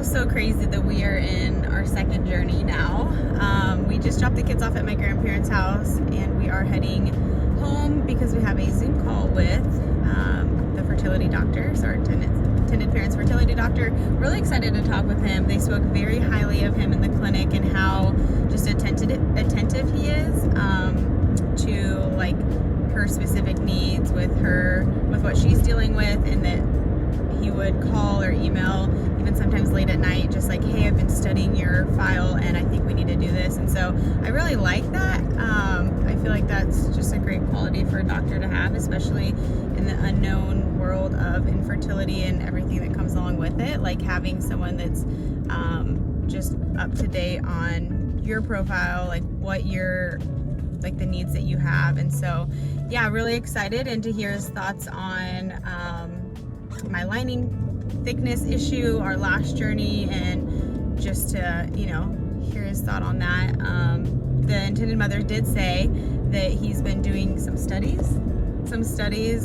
so crazy that we are in our second journey now. We just dropped the kids off at my grandparents' house and we are heading home because we have a Zoom call with the fertility doctor, so our intended parents fertility doctor. Really excited to talk with him. They spoke very highly of him in the clinic and how just attentive he is to like her specific needs with what she's dealing with, and that he would call or email even sometimes late at night, just like, hey, I've been studying your file and I think we need to do this. And so I really like that. I feel like that's just a great quality for a doctor to have, especially in the unknown world of infertility and everything that comes along with it. Like having someone that's just up to date on your profile, like what you're, like the needs that you have. And so yeah, really excited, and to hear his thoughts on my lining thickness issue, our last journey, and just to, you know, hear his thought on that. The intended mother did say that he's been doing some studies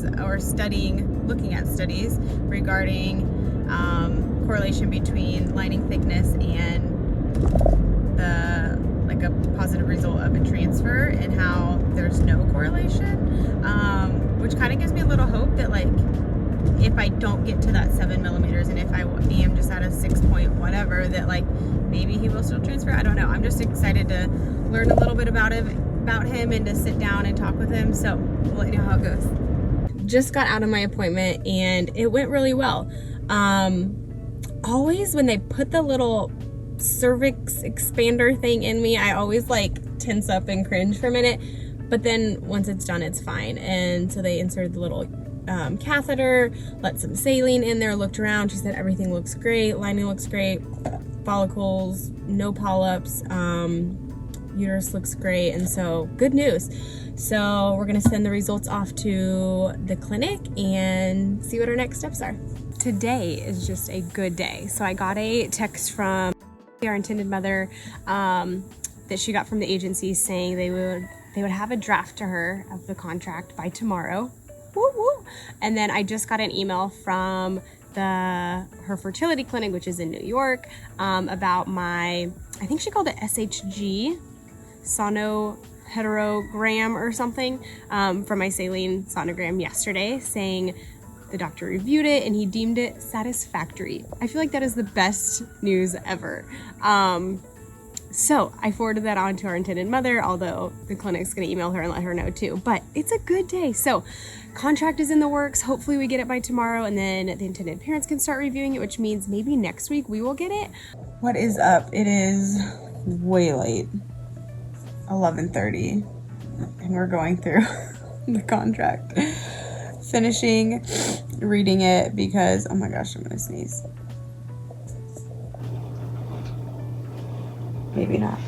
or looking at studies regarding correlation between lining thickness and like a positive result of a transfer, and how there's no correlation, which kind of gives me a little hope that, like, if I don't get to that 7 millimeters and if I am just at a 6 point whatever, that like maybe he will still transfer. I don't know. I'm just excited to learn a little bit about him and to sit down and talk with him. So we'll let you know how it goes. Just got out of my appointment and it went really well. Always when they put the little cervix expander thing in me, I always like tense up and cringe for a minute, but then once it's done, it's fine. And so they inserted the little catheter, let some saline in there, looked around. She said everything looks great, lining looks great, follicles, no polyps, uterus looks great, and so good news. So we're gonna send the results off to the clinic and see what our next steps are. Today is just a good day. So I got a text from our intended mother that she her from the agency saying they would have a draft to her of the contract by tomorrow. Woo woo. And then I just got an email from her fertility clinic, which is in New York, about I think she called it SHG, sonoheterogram or something, from my saline sonogram yesterday, saying the doctor reviewed it and he deemed it satisfactory. I feel like that is the best news ever. So I forwarded that on to our intended mother, although the clinic's gonna email her and let her know too, but it's a good day. So contract is in the works. Hopefully we get it by tomorrow, and then the intended parents can start reviewing it, which means maybe next week we will get it. What is up? It is way late, 11:30, and we're going through the contract, finishing reading it because, oh my gosh, I'm gonna sneeze. Maybe not.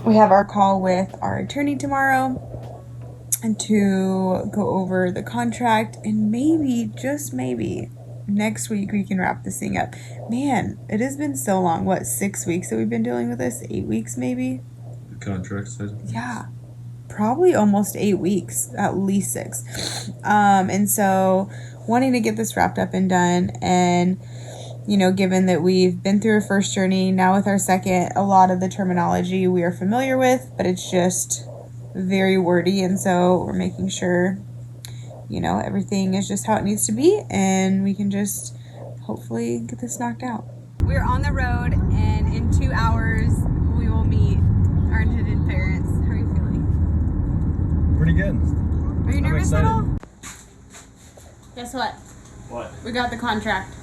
We have our call with our attorney tomorrow and to go over the contract, and maybe, just maybe, next week we can wrap this thing up. Man, it has been so long. What, 6 weeks that we've been dealing with this? 8 weeks maybe? The contract says? Yeah, probably almost 8 weeks, at least 6. And so wanting to get this wrapped up and done, and you know, given that we've been through a first journey, now with our second, a lot of the terminology we are familiar with, but it's just very wordy, and so we're making sure, you know, everything is just how it needs to be, and we can just hopefully get this knocked out. We're on the road, and in 2 hours we will meet our intended parents. How are you feeling? Pretty good. Are you nervous at all? Guess what? What? We got the contract.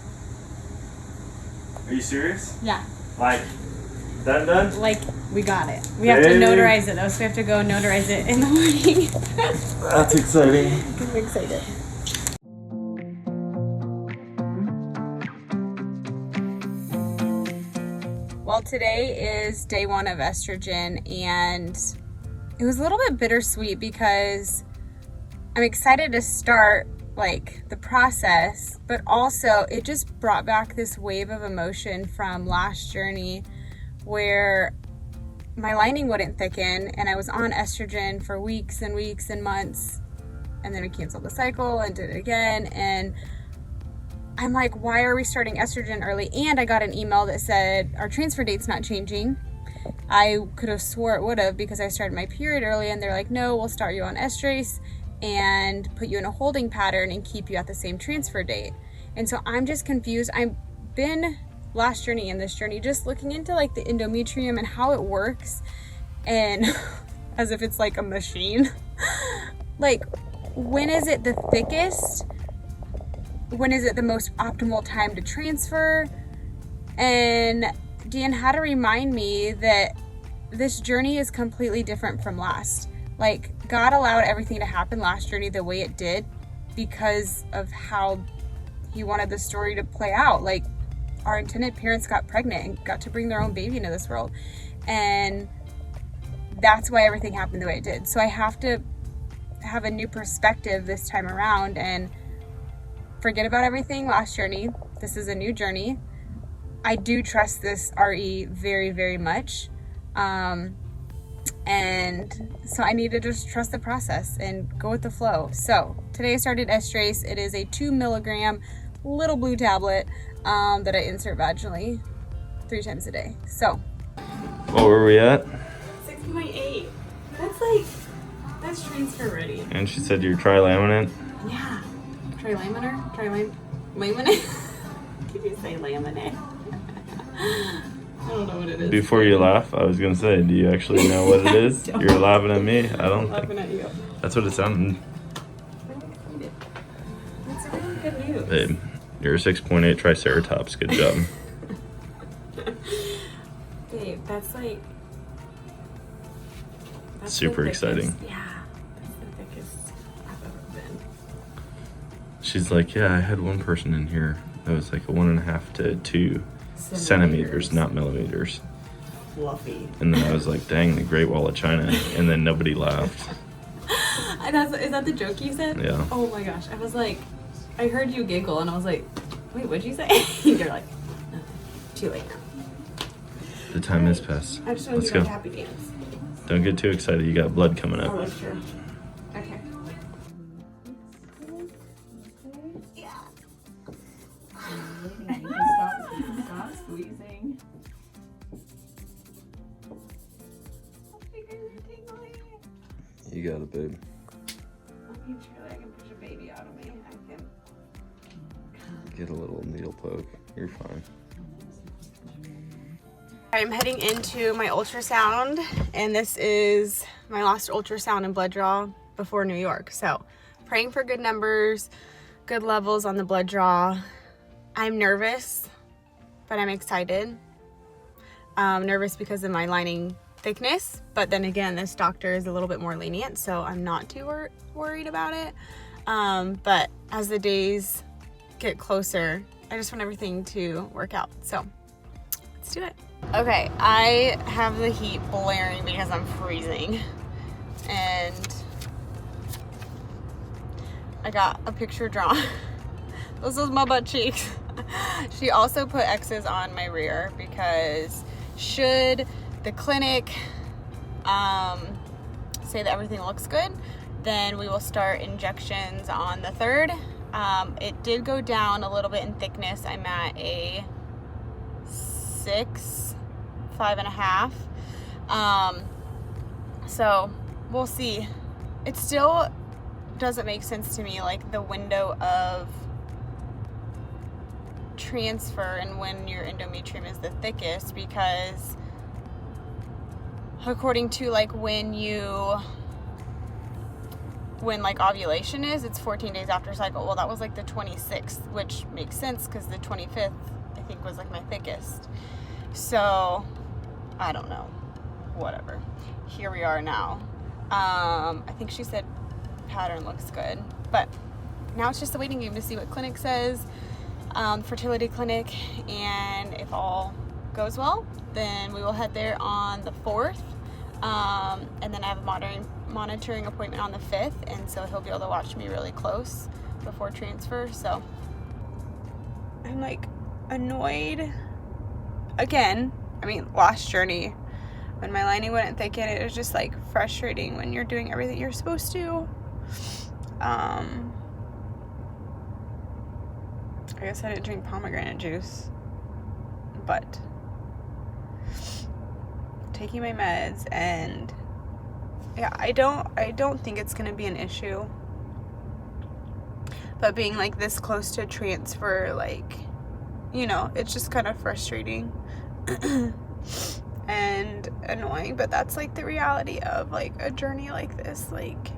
Are you serious? Yeah. Like, done? Like, we got it. We have to notarize it though, so we have to go notarize it in the morning. That's exciting. I'm excited. Well, today is day 1 of estrogen, and it was a little bit bittersweet because I'm excited to start like the process, but also it just brought back this wave of emotion from last journey where my lining wouldn't thicken and I was on estrogen for weeks and weeks and months, and then we canceled the cycle and did it again, and I'm like, why are we starting estrogen early? And I got an email that said our transfer date's not changing. I could have swore it would have because I started my period early, and they're like, no, we'll start you on estrase and put you in a holding pattern and keep you at the same transfer date. And so I'm just confused. I've been last journey and this journey just looking into like the endometrium and how it works, and as if it's like a machine. Like, when is it the thickest? When is it the most optimal time to transfer? And Dan had to remind me that this journey is completely different from last. Like, God allowed everything to happen last journey the way it did because of how he wanted the story to play out. Like, our intended parents got pregnant and got to bring their own baby into this world. And that's why everything happened the way it did. So I have to have a new perspective this time around and forget about everything last journey. This is a new journey. I do trust this RE very, very much. And so I need to just trust the process and go with the flow. So today I started estrase. It is a 2 milligram little blue tablet that I insert vaginally 3 times a day. So What were we at? 6.8. That's transfer ready. And she said you're trilaminate. Yeah. Trilaminar? Laminate? Did you say laminate? I don't know what it is. Before you laugh, I was gonna say, do you actually know what it is? You're laughing at me. I don't laughing think. at you. That's what it sounded. I'm excited. That's really good news. Babe, you're a 6.8 triceratops. Good job. Babe, that's like... That's Super the thickest. exciting. Yeah. That's the thickest I've ever been. She's like, yeah, I had one person in here that was like a 1.5 to 2 centimeters, not millimeters. Fluffy. And then I was like, dang, the Great Wall of China. And then nobody laughed. Is that the joke you said? Yeah. Oh my gosh. I was like, I heard you giggle and I was like, wait, what'd you say? You're like, nothing. Too late now. The time has passed. I just want to Let's do go. a happy dance. Don't get too excited. You got blood coming Oh, up. that's true. Okay. Yeah. Stop squeezing. You got it, babe. I can push a baby out of me. I can. Get a little needle poke. You're fine. I'm heading into my ultrasound, and this is my last ultrasound and blood draw before New York. So, praying for good numbers, good levels on the blood draw. I'm nervous, but I'm excited. Nervous because of my lining thickness, but then again, this doctor is a little bit more lenient, so I'm not too worried about it. But as the days get closer, I just want everything to work out. So, let's do it. Okay, I have the heat blaring because I'm freezing, and I got a picture drawn. This is my butt cheeks. She also put X's on my rear because should the clinic say that everything looks good, then we will start injections on the 3rd. It did go down a little bit in thickness. I'm at a 5.5. So we'll see. It still doesn't make sense to me, like the window of transfer and when your endometrium is the thickest, because according to like when like ovulation is, it's 14 days after cycle. Well, that was like the 26th, which makes sense because the 25th I think was like my thickest. So I don't know, whatever. Here we are now. I think she said pattern looks good, but now it's just a waiting game to see what clinic says, fertility clinic, and if all goes well, then we will head there on the 4th. And then I have a monitoring appointment on the 5th, and so he'll be able to watch me really close before transfer. So I'm like annoyed again. I mean, last journey when my lining wouldn't thicken, it was just like frustrating when you're doing everything you're supposed to. I I guess I didn't drink pomegranate juice, but taking my meds, and yeah, I don't think it's gonna be an issue. But being like this close to transfer, like, you know, it's just kind of frustrating and annoying, but that's like the reality of like a journey like this. Like,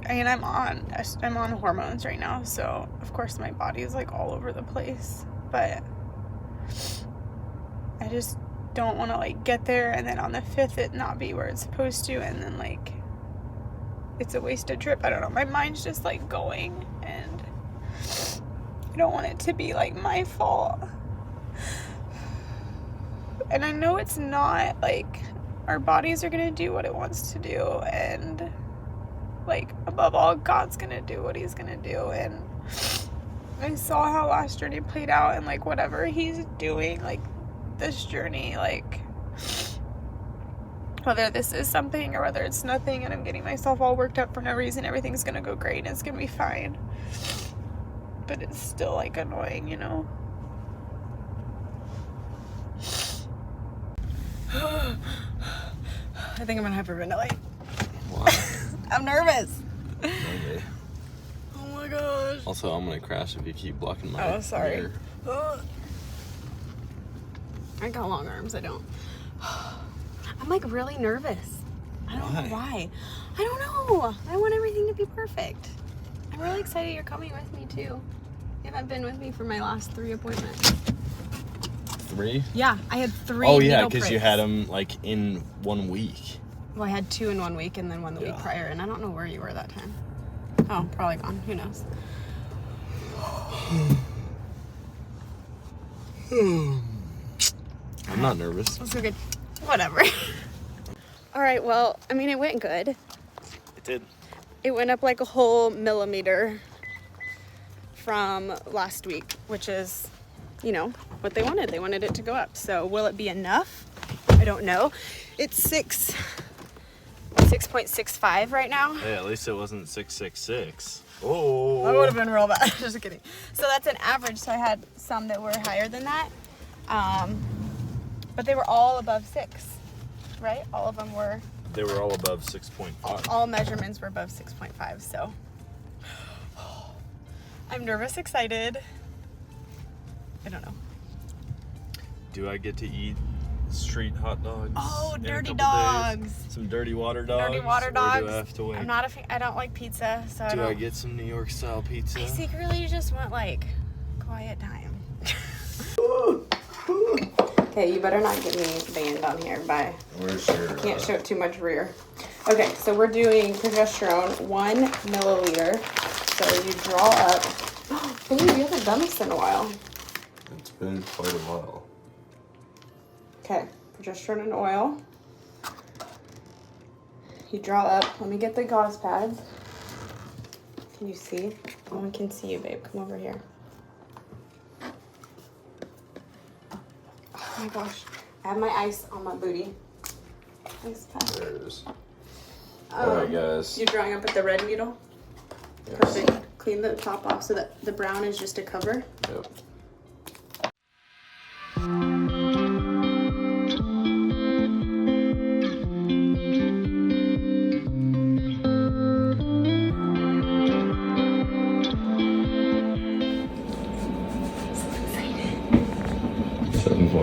and I'm on hormones right now, so of course my body is like all over the place, but I just don't want to like get there and then on the 5th it not be where it's supposed to, and then like it's a wasted trip. I don't know, my mind's just like going, and I don't want it to be like my fault. And I know it's not. Like, our bodies are gonna do what it wants to do, and like above all, God's gonna do what he's gonna do. And I saw how last journey played out, and like whatever he's doing, like this journey, like whether this is something or whether it's nothing, and I'm getting myself all worked up for no reason, everything's gonna go great and it's gonna be fine. But it's still like annoying, you know. I think I'm gonna hyperventilate. Why? I'm nervous. Okay. Oh my gosh. Also, I'm gonna crash if you keep blocking my sorry. ear. I got long arms, I don't. I'm like really nervous. I don't know why. I don't know. I want everything to be perfect. I'm really excited you're coming with me too. You haven't been with me for my last 3 appointments. 3? Yeah, I had 3. Oh yeah, because you had them like in 1 week. Well, I had 2 in 1 week and then 1 the week prior, and I don't know where you were that time. Oh, probably gone. Who knows? I'm not nervous. Let's go good. Whatever. All right, well, I mean, it went good. It did. It went up like a whole millimeter from last week, which is, you know, what they wanted. They wanted it to go up. So will it be enough? I don't know. It's 6.65 right now. Hey, at least it wasn't 666. Oh. That would have been real bad. Just kidding. So that's an average. So I had some that were higher than that. But they were all above 6, right? All of them were. They were all above 6.5. All measurements were above 6.5. So I'm nervous, excited. I don't know. Do I get to eat street hot dogs? Oh, in a dirty couple dogs. days? Some dirty water dogs? Dirty water Or dogs. do I have to wait? I'm not I don't like pizza, so Do I get some New York style pizza? I secretly just want like quiet time. Okay, you better not get me banned on here. Bye. Where's your... Can't show too much rear. Okay, so we're doing progesterone, 1 milliliter. So you draw up. Oh, baby, you haven't done this in a while. It's been quite a while. Okay, progesterone and oil. You draw up. Let me get the gauze pads. Can you see? No one can see you, babe. Come over here. Oh my gosh. I have my ice on my booty. Ice pack. There it is. Alright, guys. You're drawing up with the red needle? Yes. Perfect. Clean the top off so that the brown is just a cover. Yep.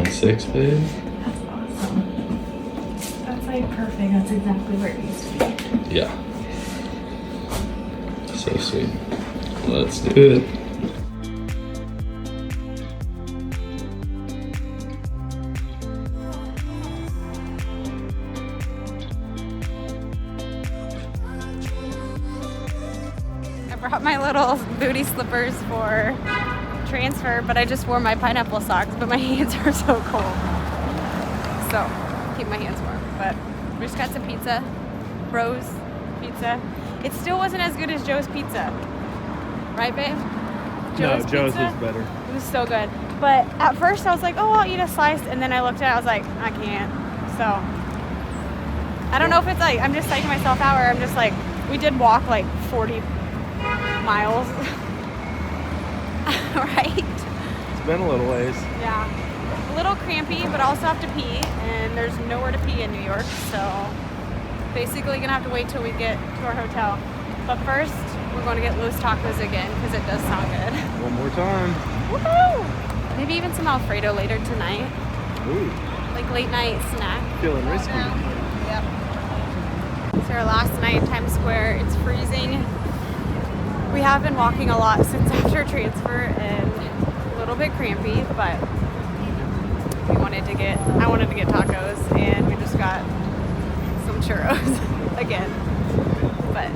Six, babe. That's awesome. That's like perfect. That's exactly where it needs to be. Yeah. So sweet. Let's do it. I brought my little booty slippers for transfer, but I just wore my pineapple socks, but my hands are so cold. So, keep my hands warm. But we just got some pizza. Rose pizza. It still wasn't as good as Joe's pizza. Right, babe? Joe's was pizza? better. It was so good. But at first I was like, oh, I'll eat a slice. And then I looked at it, I was like, I can't. So, I don't know if it's like, I'm just psyching myself out or I'm just like, We did walk like 40 miles. Right? It's been a little ways. Yeah. A little crampy, but I also have to pee, and there's nowhere to pee in New York, so basically gonna have to wait till we get to our hotel. But first, we're going to get Los Tacos again because it does sound good. One more time. Woohoo! Maybe even some Alfredo later tonight. Ooh, Like late night snack. feeling risky. Yep. It's our last night in Times Square. It's freezing. We have been walking a lot since after transfer and a little bit crampy, but I wanted to get tacos, and we just got some churros again. But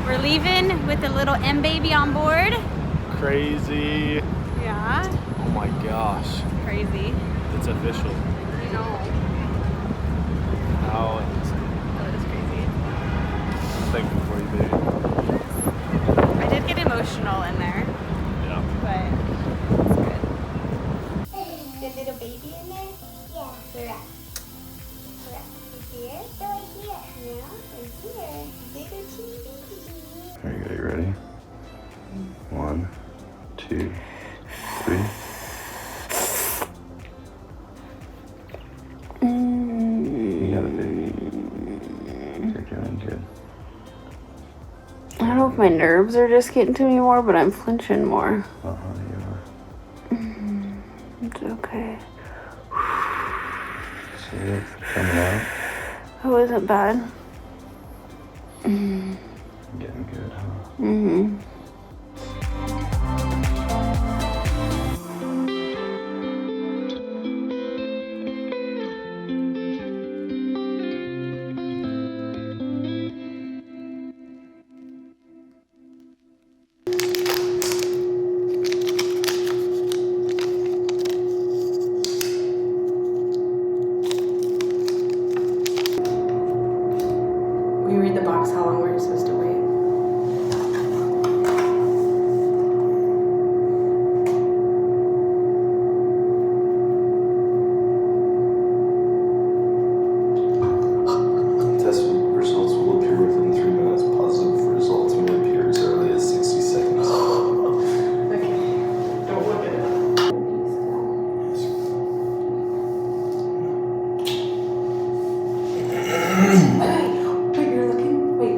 we're leaving with a little M baby on board. Crazy. Yeah, Oh my gosh. crazy. It's official. You know, How that is crazy. I'm thankful for you, baby. I did get emotional in there, Yeah. but it's good. The little baby in there? Yeah. Where at? Where at? Right here? No, right here. Yeah, right here. Little teeny baby. Are you ready? 1, 2, 3. You got it, baby. You're doing good. I don't know if my nerves are just getting to me more, but I'm flinching more. You are. It's okay. See it coming out. It wasn't bad. Getting good, huh? Mm-hmm. We read the box how long we're supposed to wait. Test results will appear within 3 minutes. Positive results may appear as early as 60 seconds. Okay. Don't look at it. Wait, you're looking? Wait.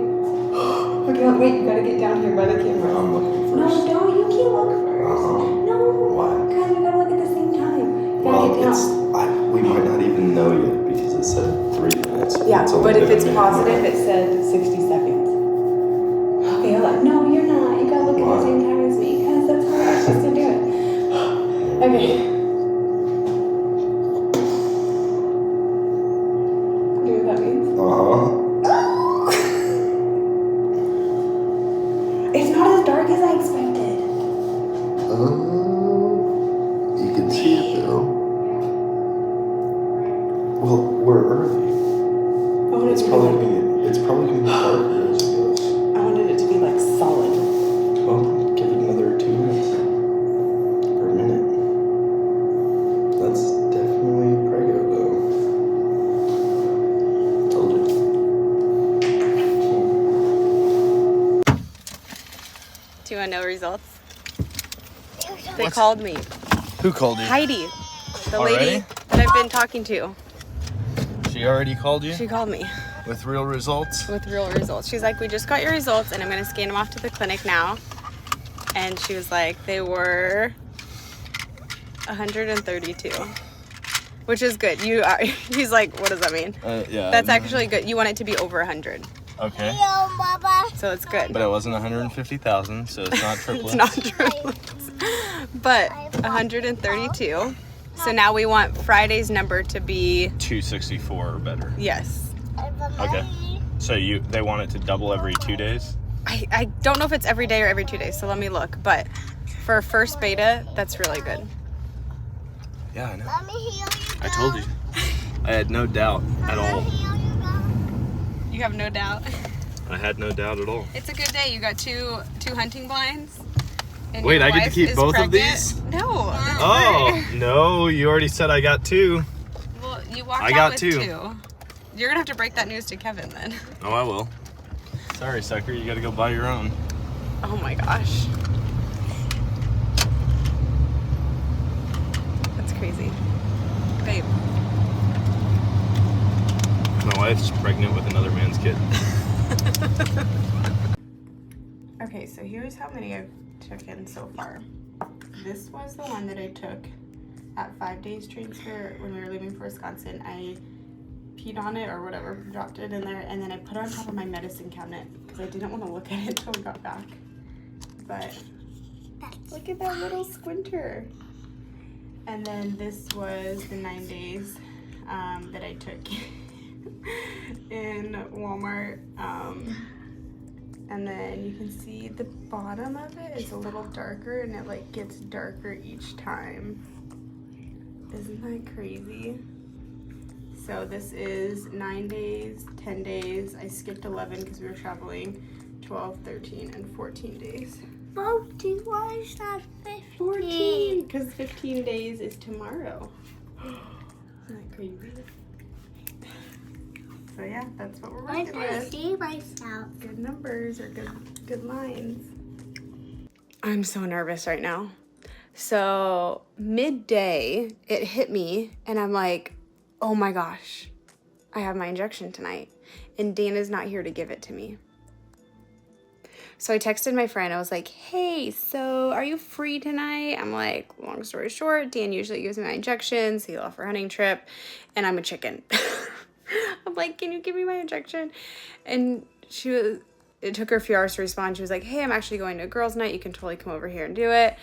Wait, you gotta get down here by the camera. I'm looking No, first. don't. You can't look first. No. Why? Guys, we gotta look at the same time. You gotta Well, get down. we might not even know yet because it said 3 minutes. Yeah, It's only but if been a it's minute. positive, it said 60 seconds. Okay, hold on. No, you're not. You gotta look at the same time as me because that's how I'm supposed to do it. Okay. Do you know what that means? It's not as dark as I expected. You can see it though. Well, we're early. It's probably gonna get darker as it goes. I wanted it to be like solid. Well, give it another 2 minutes. Or a minute. That's definitely prego though. Told you. Do you want to know results? They called me. Who called you? Heidi, the Already? lady that I've been talking to. She already called you? She called me With real results? with real results. She's like, we just got your results and I'm going to scan them off to the clinic now. And she was like, they were 132, which is good. He's like, what does that mean? Yeah. That's actually good. You want it to be over 100. Okay. So it's good. But it wasn't 150,000, so it's not triplets. It's not triplets. But 132. So now we want Friday's number to be, 264 or better. yes. Okay. So they want it to double every 2 days? I don't know if it's every day or every 2 days, so let me look. But for first beta, that's really good. Yeah, I know. I told you. I had no doubt at all. You have no doubt. I had no doubt at all. It's a good day. You got two hunting blinds. And Wait, your I get to wife keep is both of pregnant. these? No. that's Oh, right. no, you already said I got 2. Well, you walked I out got with 2. You're gonna have to break that news to Kevin then. Oh, I will. Sorry, sucker. You gotta go buy your own. Oh my gosh. That's crazy. Babe. My wife's pregnant with another man's kid. Okay, so here's how many I've taken so far. This was the one that I took at 5 days transfer when we were leaving for Wisconsin. I peed on it or whatever, dropped it in there, and then I put it on top of my medicine cabinet because I didn't want to look at it until we got back. But look at that little squinter. And then this was the 9 days that I took in Walmart. And then you can see the bottom of it is a little darker, and it like gets darker each time. Isn't that crazy? So this is 9 days, 10 days. I skipped 11 because we were traveling. 12, 13, and 14 days. 14, why is that 15? 14, because 15 days is tomorrow. Isn't that crazy? So yeah, that's what we're I working can with. see myself. Good numbers or good lines. I'm so nervous right now. So midday, it hit me, and I'm like, oh my gosh, I have my injection tonight, and Dana's not here to give it to me. So I texted my friend. I was like, hey, so are you free tonight? I'm like, long story short, Dan usually gives me my injections. He'll offer a hunting trip, and I'm a chicken. I'm like, can you give me my injection? And it took her a few hours to respond. She was like, hey, I'm actually going to a girls' night. You can totally come over here and do it.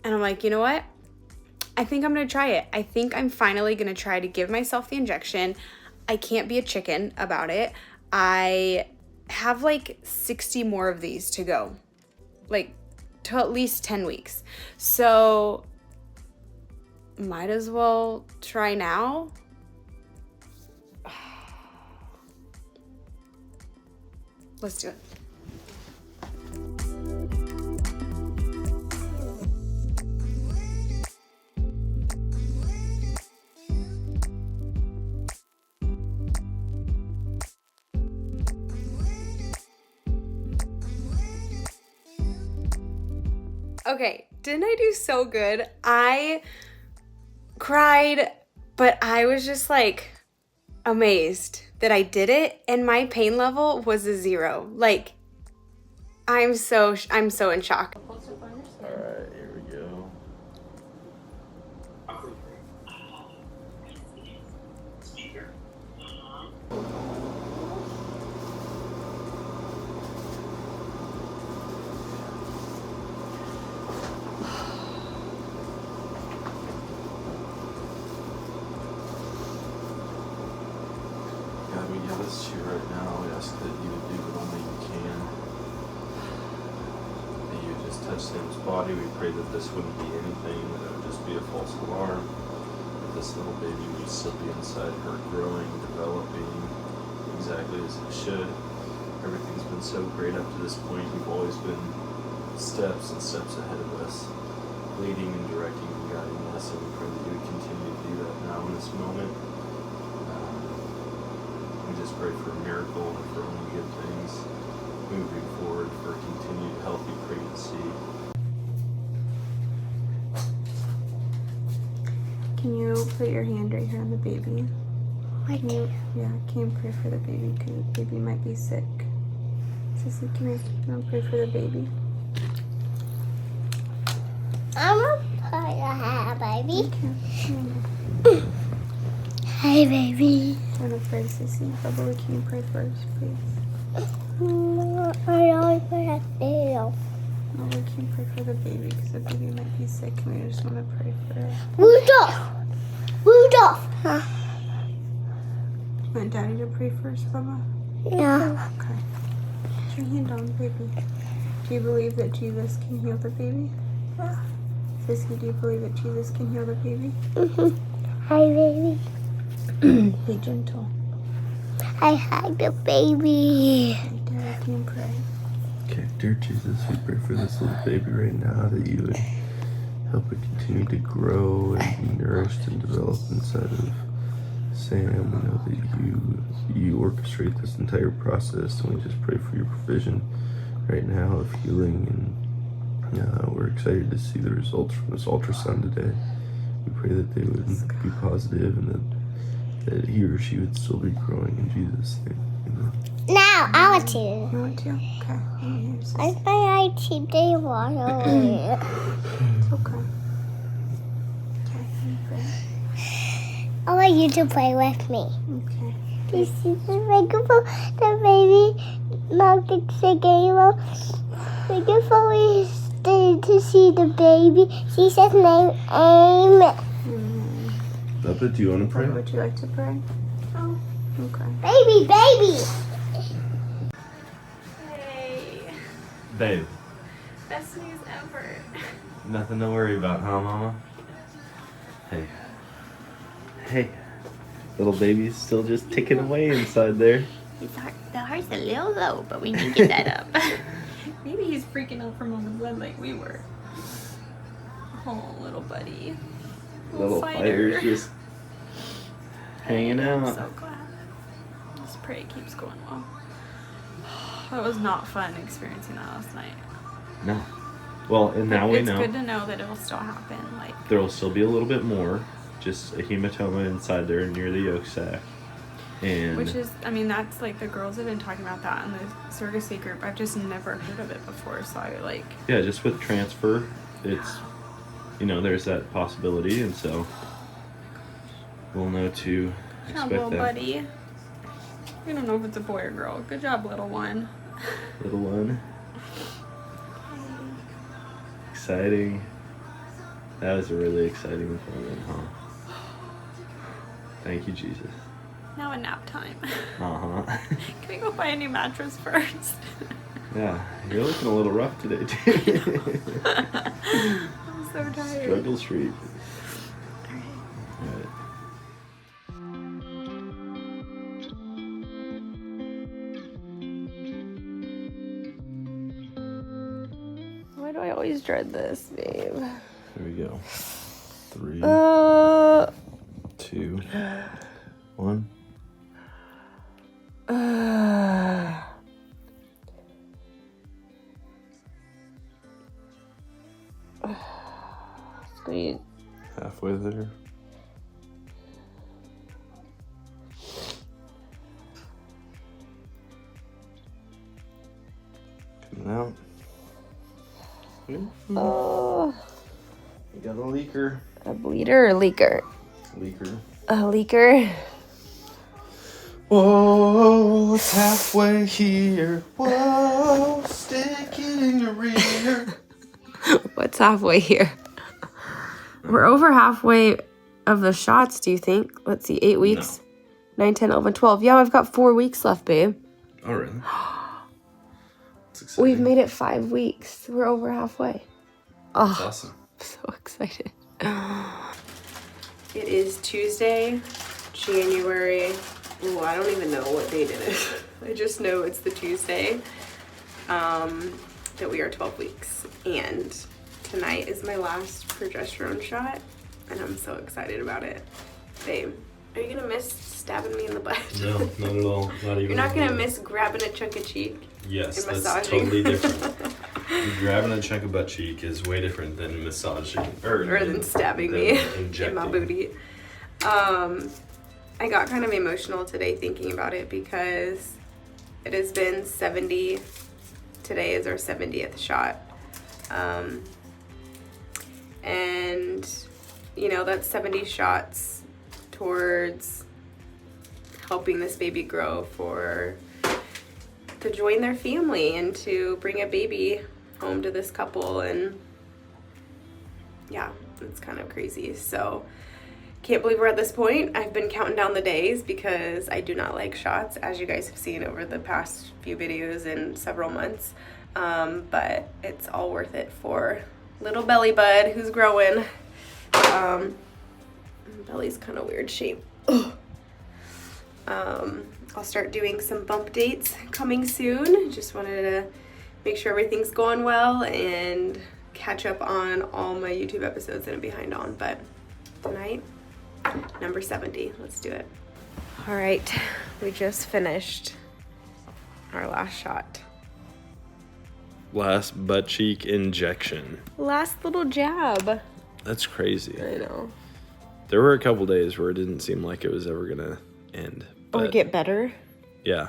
And I'm like, you know what? I think I'm going to try it. I think I'm finally going to try to give myself the injection. I can't be a chicken about it. I have like 60 more of these to go, like to at least 10 weeks. So might as well try now. Let's do it. Okay, didn't I do so good? I cried, but I was just like amazed that I did it, and my pain level was a 0. Like, I'm so in shock. Alright, here we go. God, we give this to you right now. We ask that you would do what only you can. That you just touch Sam's body. We pray that this wouldn't be anything, that it would just be a false alarm. That this little baby would still be inside her, growing, developing exactly as it should. Everything's been so great up to this point. You've always been steps and steps ahead of us, leading and directing and guiding us, and we pray that you would continue to do that now in this moment. We just pray for a miracle and for only good things moving forward, for continued healthy pregnancy. Can you put your hand right here on the baby? Can you pray for the baby? Because the baby might be sick. Sissy, come here. You want to pray for the baby? I'm gonna put your hand, baby. Okay. Hey, baby. I want to pray, Sissy. Bubba, can you pray first, please? I don't want to feel. Oh, we can pray for the baby because the baby might be sick, and we just want to pray for it. Rudolph! Rudolph! You want Daddy to pray first, Bubba? Yeah. Okay. Put your hand on the baby. Do you believe that Jesus can heal the baby? Sissy, do you believe that Jesus can heal the baby? Hi, baby. Be gentle. I hug the baby. Hey, Daddy, can you pray? Okay, dear Jesus, we pray for this little baby right now, that you would help it continue to grow and be nourished and develop inside of Sam, we know that you orchestrate this entire process, and we just pray for your provision right now of healing, and we're excited to see the results from this ultrasound today. We pray that they would be positive and that he or she would still be growing in Jesus' name. Amen. Now, I want to. You want to? Okay. I think they want to. It's okay. Okay, I'm good. I want you to play with me. Okay. This is the microphone. The baby knocked the game. Microphone is to see the baby. She says name Aim. Bubba, do you want to pray? Would you like to pray? Oh, okay. Baby. Hey. Babe, Best news ever. nothing to worry about, huh, Mama? Hey. Little baby's still just ticking away inside there. The heart's a little low, but we need to get that up. Maybe he's freaking out from all the blood like we were. Oh, little buddy. Little fighter's just hanging I'm out. so glad. Just pray it keeps going well. That was not fun experiencing that last night. No. Well, and now we know. It's good to know that it'll still happen. Like There will still be a little bit more. Just a hematoma inside there near the yolk sac. And which is, I mean, that's like the girls have been talking about that in the surrogacy group. I've just never heard of it before, so I like. yeah, just with transfer, it's, there's that possibility, and so we'll know to Good job, expect little that. buddy. We don't know if it's a boy or girl. Good job, little one. Little one. Exciting. That was a really exciting moment, huh? Thank you, Jesus. Now a nap time. Uh-huh. Can we go buy a new mattress first? Yeah, you're looking a little rough today, too. I'm so tired. Struggle Street. Alright. Why do I always dread this, babe? Here we go. 3, 2, 1. Squeeze. Halfway there. Coming out. Oh, We got a leaker. a bleeder or leaker? Leaker. A leaker. Whoa, it's halfway here. Whoa, stick it in your rear. What's halfway here? We're over halfway of the shots, do you think? Let's see, 8 weeks. 9, 10, 11, 12. Yeah, I've got 4 weeks left, babe. Oh, really? That's exciting. We've made it 5 weeks. We're over halfway. That's Oh, awesome. I'm so excited. It is Tuesday, January. Oh, I don't even know what date it is. I just know it's the Tuesday that we are 12 weeks. And tonight is my last progesterone shot. And I'm so excited about it. Babe, are you gonna miss stabbing me in the butt? No, not at all. Not even. You're not gonna miss grabbing a chunk of cheek? Yes, and that's massaging? totally different. Grabbing a chunk of butt cheek is way different than massaging Or than stabbing me in my booty. I got kind of emotional today thinking about it because it has been 70. Today is our 70th shot. And, that's 70 shots towards helping this baby grow to join their family and to bring a baby home to this couple. And yeah, it's kind of crazy. So can't believe we're at this point. I've been counting down the days because I do not like shots, as you guys have seen over the past few videos and several months. But it's all worth it for little belly bud who's growing. Belly's kind of weird shape. I'll start doing some bump dates coming soon. Just wanted to make sure everything's going well and catch up on all my YouTube episodes that I'm behind on. But tonight, number 70. Let's do it. All right, we just finished our last shot. Last butt cheek injection. Last little jab. That's crazy. I know. There were a couple days where it didn't seem like it was ever gonna end. Or get better. Yeah.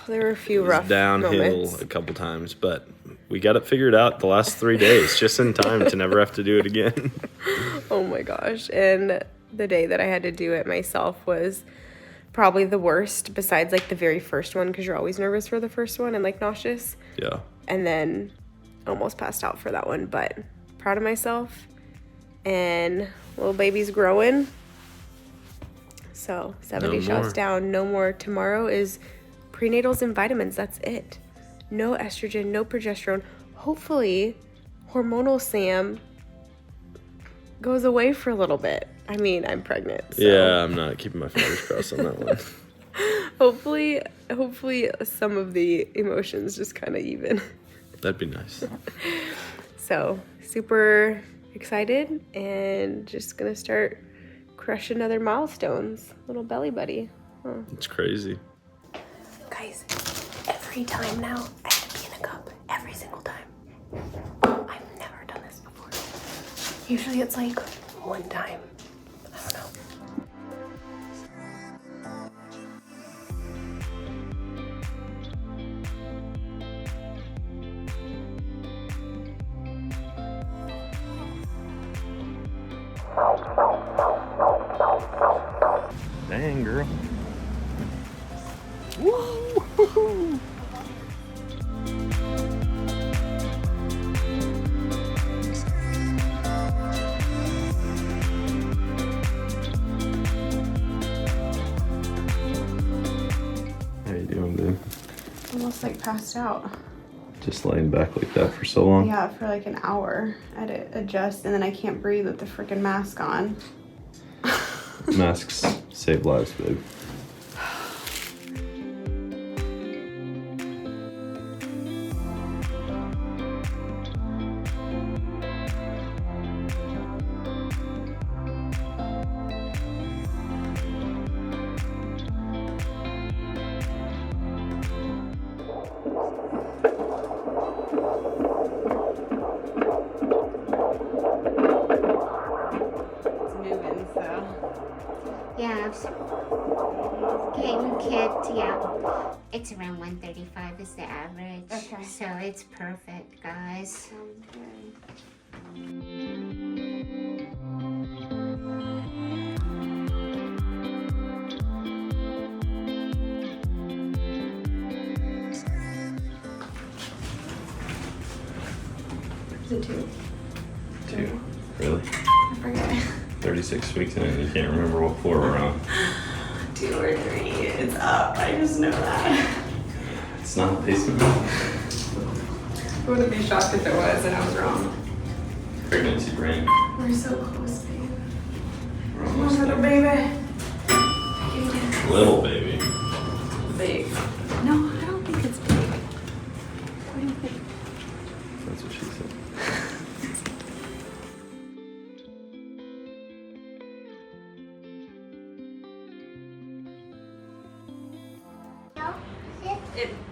There were a few It was rough downhill moments. a couple times, but we got it figured out the last 3 days, just in time to never have to do it again. Oh my gosh. And the day that I had to do it myself was probably the worst, besides like the very first one, because you're always nervous for the first one and like nauseous. Yeah. And then almost passed out for that one, but proud of myself. And little baby's growing. So 70 shots down, no more. Tomorrow is prenatals and vitamins. That's it. No estrogen, no progesterone. Hopefully, hormonal Sam goes away for a little bit. I mean, I'm pregnant. So. Yeah, I'm not keeping my fingers crossed on that one. Hopefully some of the emotions just kind of even. That'd be nice. So super excited and just gonna start crushing other milestones. Little belly buddy. Huh. It's crazy. Guys, every time now I have to pee in a cup. Every single time. I've never done this before. Usually it's like one time. I don't know. Dang, girl. How you doing, dude? Almost like passed out. Just laying back like that for so long? Yeah, for like an hour. I had to adjust, and then I can't breathe with the freaking mask on. Masks save lives, babe. Yeah. Getting kids, yeah. It's around 135 is the average. Okay. So it's perfect, guys. Is it 2? 2. Really? I forget. 36 weeks in and you can't remember what floor we're on. 2 or 3. It's up. I just know that. It's not basement. I wouldn't be shocked if it was and I was wrong. Pregnancy brain. We're so close, babe. We're Come almost on, little there. baby. Little baby. Big. No, I don't think it's big. What do you think? That's what she said.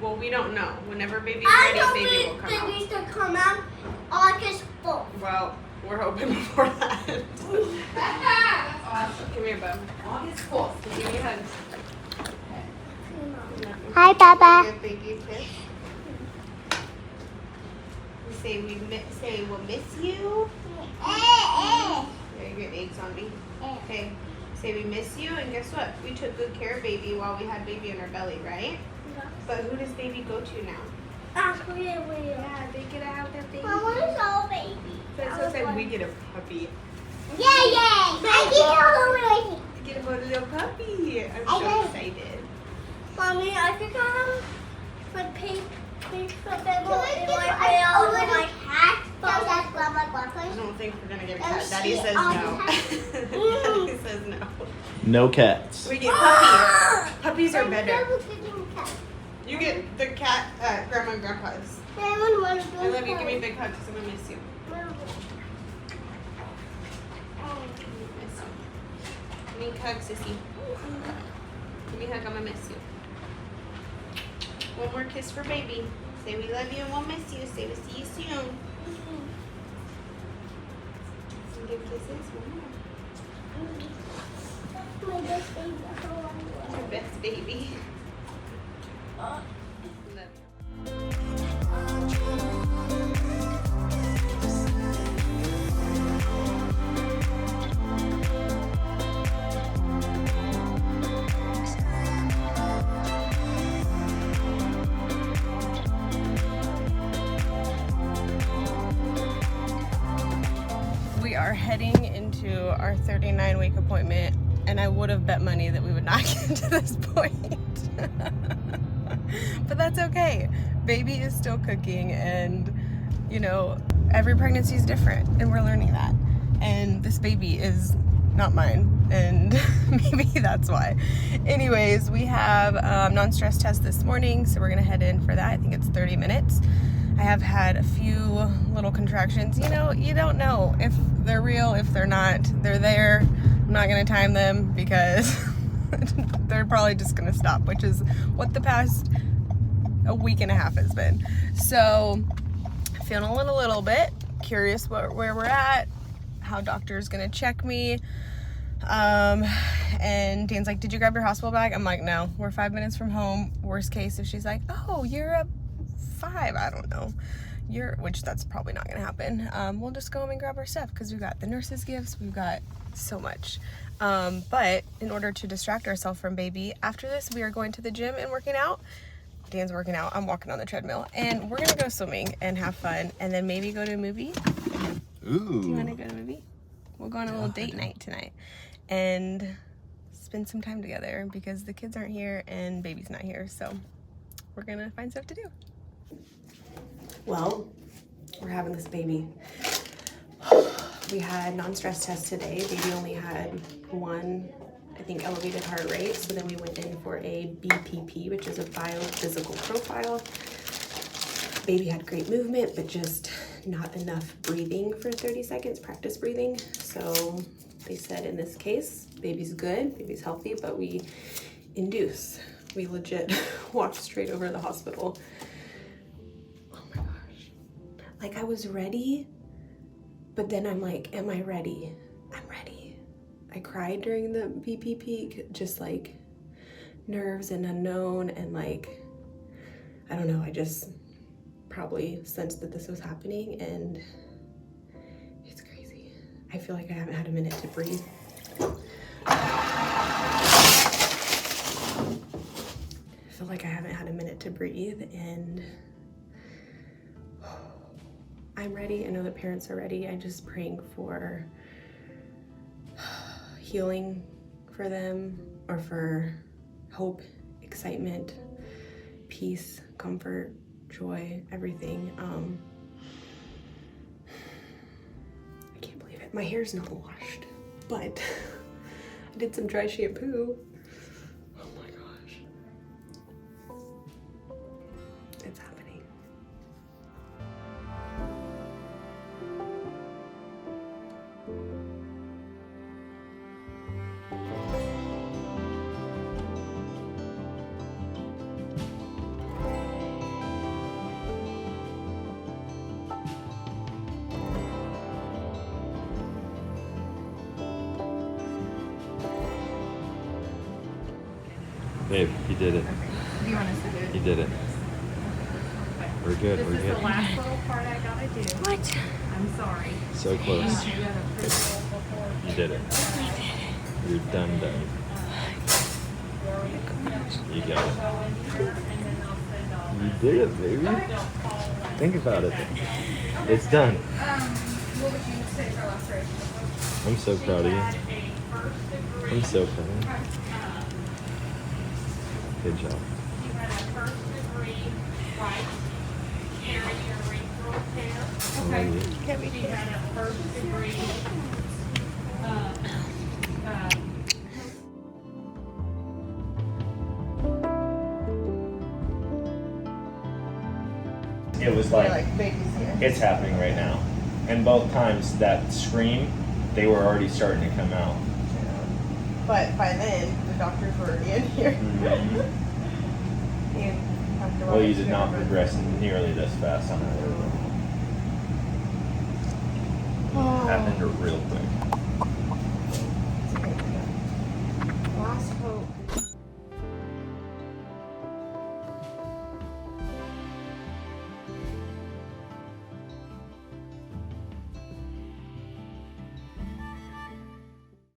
Well, we don't know. Whenever baby's I ready, baby will come out. babies to come out August 4th. Well, we're hoping before that. That's awesome. Come here, bub. August 4th. Give me a hug. Hi, Papa. Give a big kiss. We say we'll miss you. There, you get eggs on me. Okay. Say we miss you, and guess what? We took good care of baby while we had baby in our belly, right? But who does baby go to now? Yeah, they get to have that baby. Baby. So said we get a puppy. Yay! I Get a little puppy. I'm I so know. excited. Mommy, I think I have my pink foot bubble in my hair over my hat. I don't think we're gonna get a cat. Daddy says no. Daddy says no. No cats. We get puppies. Puppies are better. You get the cat grandma and grandpa's. I love you. Give me a big hug because I'm gonna miss you. Miss you. Big hug, sissy. Give me a hug, I'm gonna miss you. One more kiss for baby. Say we love you and we'll miss you. Say we'll see you soon. Some good kisses. One more. My best baby. Your best baby. Love you. We are heading into our 39-week appointment, and I would have bet money that we would not get to this point. But that's okay. Baby is still cooking, and you know, every pregnancy is different, and we're learning that. And this baby is not mine, and maybe that's why. Anyways, we have non-stress test this morning, so we're gonna head in for that. I think it's 30 minutes. I have had a few little contractions. You know, you don't know if they're real, if they're not. They're there. I'm not gonna time them because they're probably just gonna stop, which is what the past a week and a half has been. So feeling a little bit curious where we're at, how doctor's gonna check me. And Dan's like, did you grab your hospital bag? I'm like, no, we're 5 minutes from home. Worst case if she's like, oh, you're a 5, I don't know, which that's probably not gonna happen. We'll just go home and grab our stuff because we've got the nurse's gifts, we've got so much. But in order to distract ourselves from baby, after this we are going to the gym and working out. Dan's working out, I'm walking on the treadmill, and we're gonna go swimming and have fun, and then maybe go to a movie. Ooh. Do you want to go to a movie? We'll go on a little date night tonight and spend some time together because the kids aren't here and baby's not here, so we're gonna find stuff to do. Well, we're having this baby. We had non-stress test today. Baby only had one, I think, elevated heart rate. So then we went in for a BPP, which is a biophysical profile. Baby had great movement, but just not enough breathing for 30 seconds, practice breathing. So they said in this case, baby's good, baby's healthy, but we induce. We legit walked straight over to the hospital. Like, I was ready, but then I'm like, am I ready? I'm ready. I cried during the BPP, just like nerves and unknown, and like, I don't know, I just probably sensed that this was happening, and it's crazy. I feel like I haven't had a minute to breathe. I feel like I haven't had a minute to breathe, and I'm ready. I know the parents are ready. I'm just praying for healing for them, or for hope, excitement, peace, comfort, joy, everything. I can't believe it. My hair's not washed, but I did some dry shampoo. Oh my gosh. It's happening. Babe, you did it. Do you want us to do it? You did it. We're good, This we're is good. the last little part I gotta do. What? I'm sorry. So close. You had a approval before. You did it. You're done. You got it. Go in here and then I'll send all. You did it, baby. Think about it. It's done. What would you say for lactation? I'm so proud of you. Had a first degree. I'm so proud. Good job. You had a first degree right periurethral tear. I love you. She had a first degree. It was like it's happening right now. And both times that scream, they were already starting to come out. But by then, the doctors were already in here. Mm-hmm. And Dr. Well, you Roberts did not never- progress nearly this fast on that. Oh. Happened real quick.